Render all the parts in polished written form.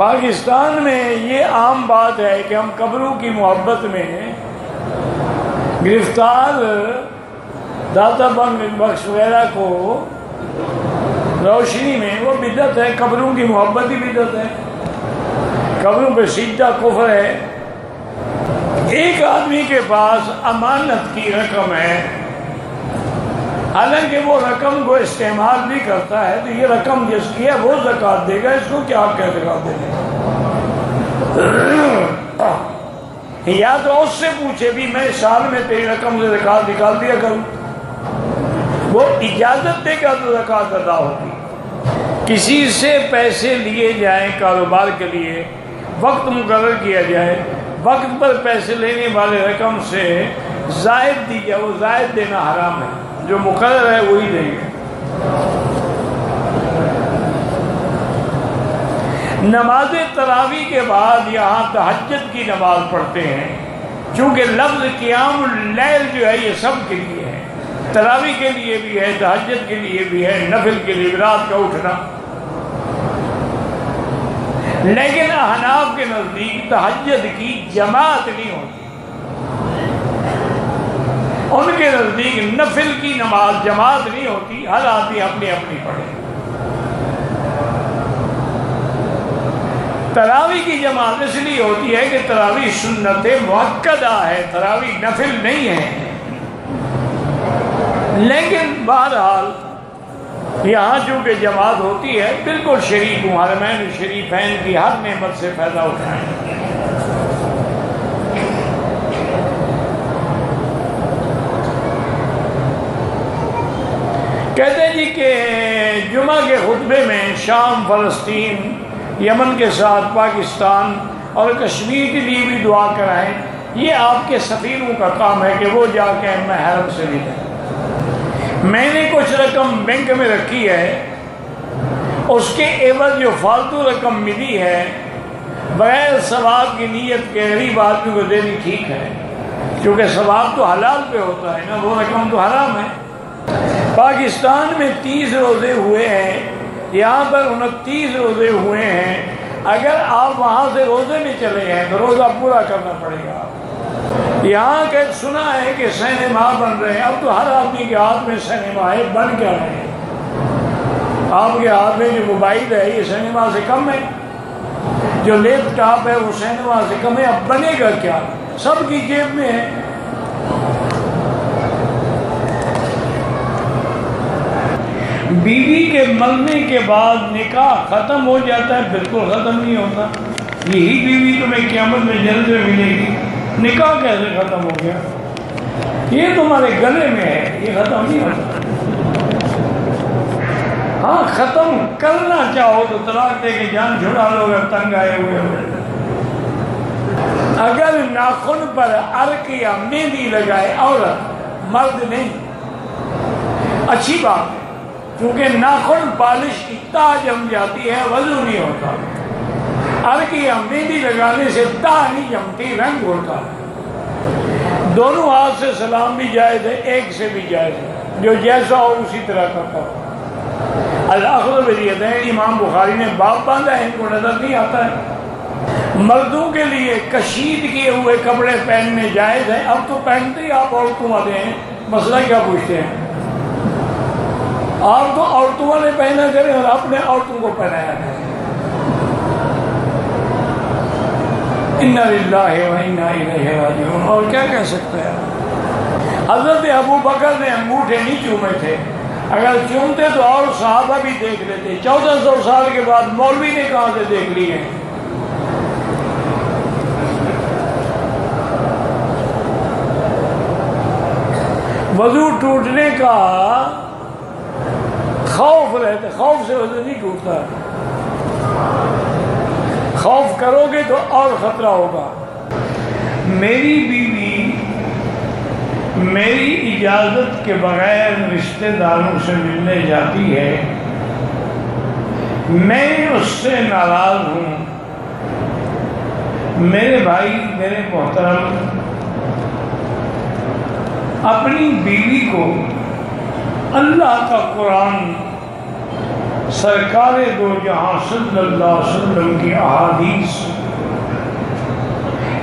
پاکستان میں یہ عام بات ہے کہ ہم قبروں کی محبت میں گرفتار داتا بخش وغیرہ کو روشنی میں وہ بدعت ہے، قبروں کی محبت ہی بدعت ہے، قبروں پہ سجدہ کفر ہے۔ ایک آدمی کے پاس امانت کی رقم ہے، حالانکہ وہ رقم کو استعمال بھی کرتا ہے، تو یہ رقم جس کی ہے وہ زکوٰۃ دے گا، اس کو کیا حق ہے زکوٰۃ دینے کا؟ یا تو اس سے پوچھے بھی میں سال میں تیری رقم سے زکوٰۃ نکال دیا کروں، وہ اجازت دے گا تو زکوٰۃ ادا ہوگی۔ کسی سے پیسے لیے جائیں کاروبار کے لیے، وقت مقرر کیا جائے، وقت پر پیسے لینے والے رقم سے زائد دی جائے، وہ زائد دینا حرام ہے، جو مقرر ہے وہی دیں گے۔ نماز تراویح کے بعد یہاں تہجد کی نماز پڑھتے ہیں، چونکہ لفظ قیام اللیل جو ہے یہ سب کے لیے ہے، تراویح کے لیے بھی ہے، تہجد کے لیے بھی ہے، نفل کے لیے بھی، رات کا اٹھنا۔ لیکن احناف کے نزدیک تہجد کی جماعت نہیں ہوتی، ان کے نزدیک نفل کی نماز جماعت نہیں ہوتی، ہر آدمی اپنی اپنی پڑھے۔ تراویح کی جماعت اس لیے ہوتی ہے کہ تراویح سنت مؤکدہ ہے، تراویح نفل نہیں ہے۔ لیکن بہرحال یہاں چونکہ جماعت ہوتی ہے، بالکل شریک ہوں، حرمین شریفین کی ہر نعمت سے فائدہ اٹھائیں۔ کہتے ہیں جی کہ جمعہ کے خطبے میں شام، فلسطین، یمن کے ساتھ پاکستان اور کشمیر کے لیے بھی دعا کرائیں، یہ آپ کے سفیروں کا کام ہے کہ وہ جا کے حرم سے لے لیں۔ میں نے کچھ رقم بینک میں رکھی ہے، اس کے عوض جو فالتو رقم ملی ہے بغیر ثواب کی نیت کے غریب آدمی کو دینی ٹھیک ہے، کیونکہ ثواب تو حلال پہ ہوتا ہے نا، وہ رقم تو حرام ہے۔ پاکستان میں 30 روزے ہوئے ہیں، یہاں پر 29 روزے ہوئے ہیں، اگر آپ وہاں سے روزے میں چلے ہیں تو روزہ پورا کرنا پڑے گا۔ یہاں کہ سنا ہے کہ سینما بن رہے ہیں، اب تو ہر آدمی کے ہاتھ میں سینما ہے، بن کیا رہے ہیں؟ آپ کے ہاتھ میں جو موبائل ہے یہ سینما سے کم ہے، جو لیپ ٹاپ ہے وہ سینما سے کم ہے، اب بنے گا کیا؟ سب کی جیب میں ہے۔ بیوی کے مرنے کے بعد نکاح ختم ہو جاتا ہے؟ بالکل ختم نہیں ہوتا، یہی بیوی تمہیں قیامت میں جنت میں ملے گی۔ نکاح کیسے ختم ہو گیا؟ یہ تمہارے گلے میں ہے، یہ ختم نہیں ہوتا۔ ہاں ختم کرنا چاہو تو طلاق دے کے جان چھڑا لو اگر تنگ آئے ہوئے ہو۔ اگر ناخن پر عرق یا مہندی لگائے عورت، مرد نہیں، اچھی بات ہے، کیونکہ ناخن پالش کی تہ جم جاتی ہے، وضو نہیں ہوتا۔ عرق یا مہندی لگانے سے تہ نہیں جمتی، رنگ ہوتا ہے۔ دونوں ہاتھ سے سلام بھی جائز ہے، ایک سے بھی جائز ہے، جو جیسا ہو اسی طرح کرتا ہو۔ الاخذ بالیدین، امام بخاری نے باب باندھا ہے، ان کو نظر نہیں آتا ہے۔ مردوں کے لیے کشید کیے ہوئے کپڑے پہننے جائز ہیں، اب تو پہنتے ہی آپ عورتوں والے ہیں، مسئلہ کیا پوچھتے ہیں؟ آپ تو عورتوں والے پہنا کریں اور اپنے عورتوں کو پہنایا کریں۔ اِنَّا لِلَّهِ وَإِنَّا إِلَيْهِ رَاجِعُونَ، اور کیا کہہ سکتے ہیں؟ حضرت ابو بکر نے انگوٹھے نہیں چومے تھے، اگر چومتے تو اور صحابہ بھی دیکھ لیتے۔ 1400 سال کے بعد مولوی نے کہاں سے دیکھ لیے ہیں؟ وضو ٹوٹنے کا خوف رہتا، خوف سے وضو نہیں ٹوٹتا، خوف کرو گے تو اور خطرہ ہوگا۔ میری بیوی میری اجازت کے بغیر رشتہ داروں سے ملنے جاتی ہے، میں اس سے ناراض ہوں۔ میرے بھائی، میرے محترم، اپنی بیوی کو اللہ کا قرآن سرکار دو جہاں صلی اللہ علیہ وسلم کی احادیث،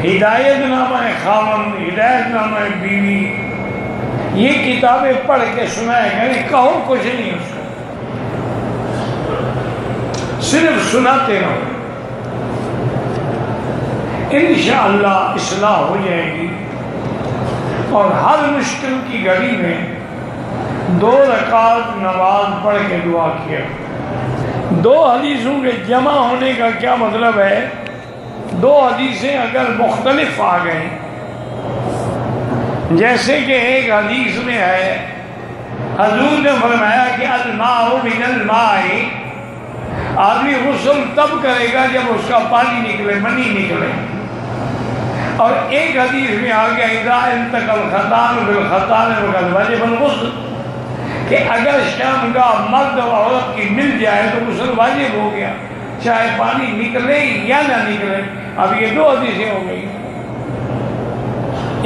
ہدایت نامہ خاوند، ہدایت نامہ بیوی، یہ کتابیں پڑھ کے سنائے گئے، کہو کچھ نہیں اس کو، صرف سناتے رہو، انشاءاللہ اصلاح ہو جائے گی۔ اور ہر مشکل کی گھڑی میں 2 رکعت نماز پڑھ کے دعا کیا۔ 2 حدیثوں کے جمع ہونے کا کیا مطلب ہے؟ 2 حدیثیں اگر مختلف آ گئیں، جیسے کہ ایک حدیث میں ہے حضور نے فرمایا کہ الماء من الماء، آدمی غسل تب کرے گا جب اس کا پانی نکلے، منی نکلے۔ اور ایک حدیث میں آ گیا اذا التقى الختان بالختان فقد وجب الغسل، کہ اگر شرمگاہ مرد اور عورت کی مل جائے تو غسل واجب ہو گیا، چاہے پانی نکلے یا نہ نکلے۔ اب یہ 2 حدیثیں ہو گئی،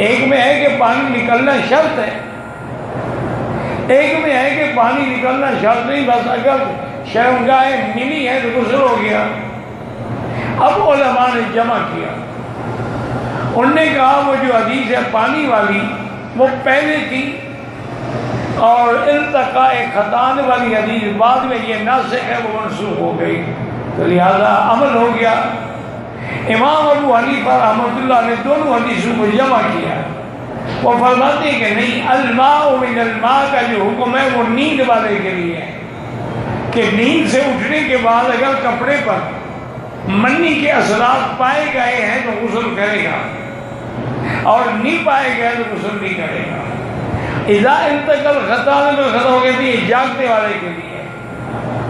ایک میں ہے کہ پانی نکلنا شرط ہے، ایک میں ہے کہ پانی نکلنا شرط نہیں، بس اگر شرمگاہ ملی ہے تو غسل ہو گیا۔ اب علماء نے جمع کیا، انہوں نے کہا وہ جو حدیث ہے پانی والی وہ پہلے تھی، اور التقاء ختان والی حدیث بعد میں یہ ناسخ ہے، وہ منسوخ ہو گئی، تو لہذا عمل ہو گیا۔ امام ابو حنیفہ رحمۃ اللہ نے دونوں حدیثوں کو جمع کیا، وہ فرماتے ہیں کہ نہیں، الماء من الماء کا جو حکم ہے وہ نیند والے کے لیے ہے، کہ نیند سے اٹھنے کے بعد اگر کپڑے پر منی کے اثرات پائے گئے ہیں تو غسل کرے گا، اور نہیں پائے گئے تو غسل نہیں کرے گا۔ اذا التقى الختان بالختان ہو گئی، یہ جاگتے والے کے لیے،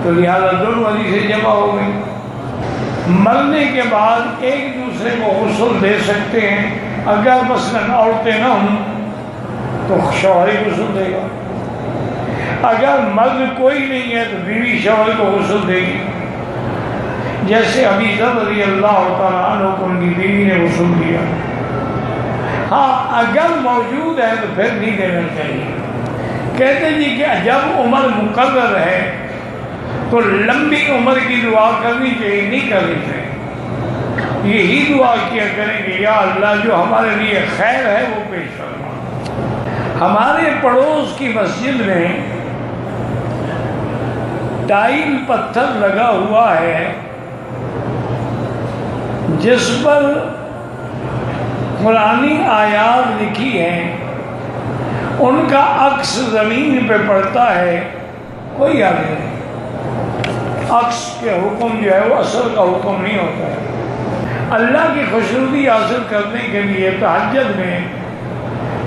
تو لہذا دونوں حدیثیں جمع ہو گئی۔ مرنے کے بعد ایک دوسرے کو غسل دے سکتے ہیں، اگر مثلاً عورتیں نہ ہوں تو شوہر ہی غسل دے گا، اگر مرد کوئی نہیں ہے تو بیوی شوہر کو غسل دے گی، جیسے ابی ذر رضی اللہ تعالیٰ عنہ کو ان کی بیوی نے غسل دیا۔ ہاں اگر موجود ہے تو پھر نہیں دینا چاہیے۔ کہتے جی کہ جب عمر مقرر ہے تو لمبی عمر کی دعا کرنی چاہیے، نہیں کرنی چاہیے، یہی دعا کیا کریں کہ یا اللہ جو ہمارے لیے خیر ہے وہ پیش فرما۔ ہمارے پڑوس کی مسجد میں ٹائل پتھر لگا ہوا ہے جس پر قرآنی آیات لکھی ہیں، ان کا عکس زمین پہ پڑتا ہے، کوئی آگے نہیں۔ عکس کے حکم جو ہے وہ اصل کا حکم نہیں ہوتا ہے۔ اللہ کی خوشنودی حاصل کرنے کے لیے تہجد میں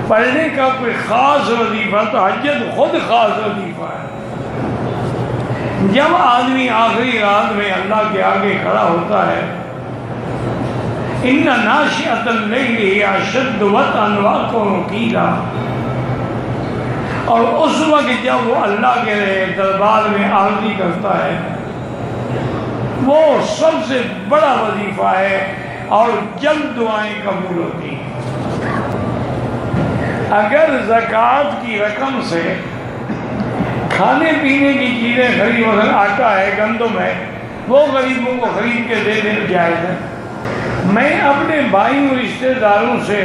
پڑھنے کا کوئی خاص وظیفہ، تہجد خود خاص وظیفہ ہے۔ جب آدمی آخری رات میں اللہ کے آگے کھڑا ہوتا ہے، ان ناشئۃ اللیل اشد وطئا واقوم قیلا، اور اس وقت جب وہ اللہ کے دربار میں عرضی کرتا ہے، وہ سب سے بڑا وظیفہ ہے اور جلد دعائیں قبول ہوتی ہیں۔ اگر زکوٰۃ کی رقم سے کھانے پینے کی چیزیں خرید، مثلا آٹا ہے، گندم ہے، وہ غریبوں کو خرید کے دے دینا جائز ہے۔ میں اپنے بھائیوں رشتہ داروں سے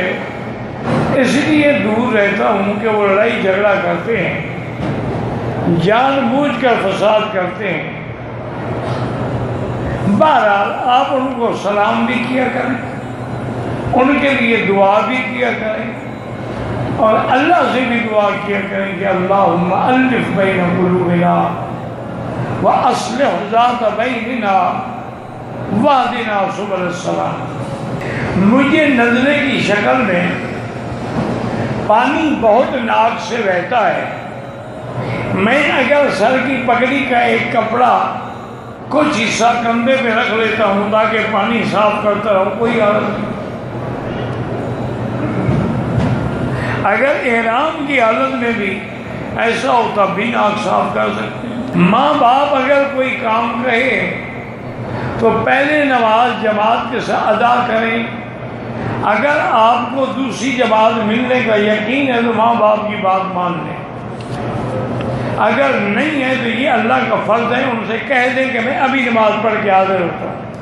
اس لیے دور رہتا ہوں کہ وہ لڑائی جھگڑا کرتے ہیں، جان بوجھ کر فساد کرتے ہیں۔ بہرحال آپ ان کو سلام بھی کیا کریں، ان کے لیے دعا بھی کیا کریں، اور اللہ سے بھی دعا کیا کریں کہ اللہم الف بین قلوبنا واصلح ذات بیننا واہدنا سبل السلام۔ مجھے نزلے کی شکل میں پانی بہت ناک سے بہتا ہے، میں اگر سر کی پگڑی کا ایک کپڑا کچھ حصہ کندھے پہ رکھ لیتا ہوں تاکہ پانی صاف کرتا رہوں، کوئی حالت نہیں۔ اگر احرام کی حالت میں بھی ایسا ہوتا بھی ناک صاف کر سکتے ہیں۔ ماں باپ اگر کوئی کام کہے تو پہلے نماز جماعت کے ساتھ ادا کریں، اگر آپ کو دوسری جماعت ملنے کا یقین ہے تو ماں باپ کی بات مان لیں، اگر نہیں ہے تو یہ اللہ کا فرض ہے، ان سے کہہ دیں کہ میں ابھی نماز پڑھ کے حاضر ہوتا ہوں۔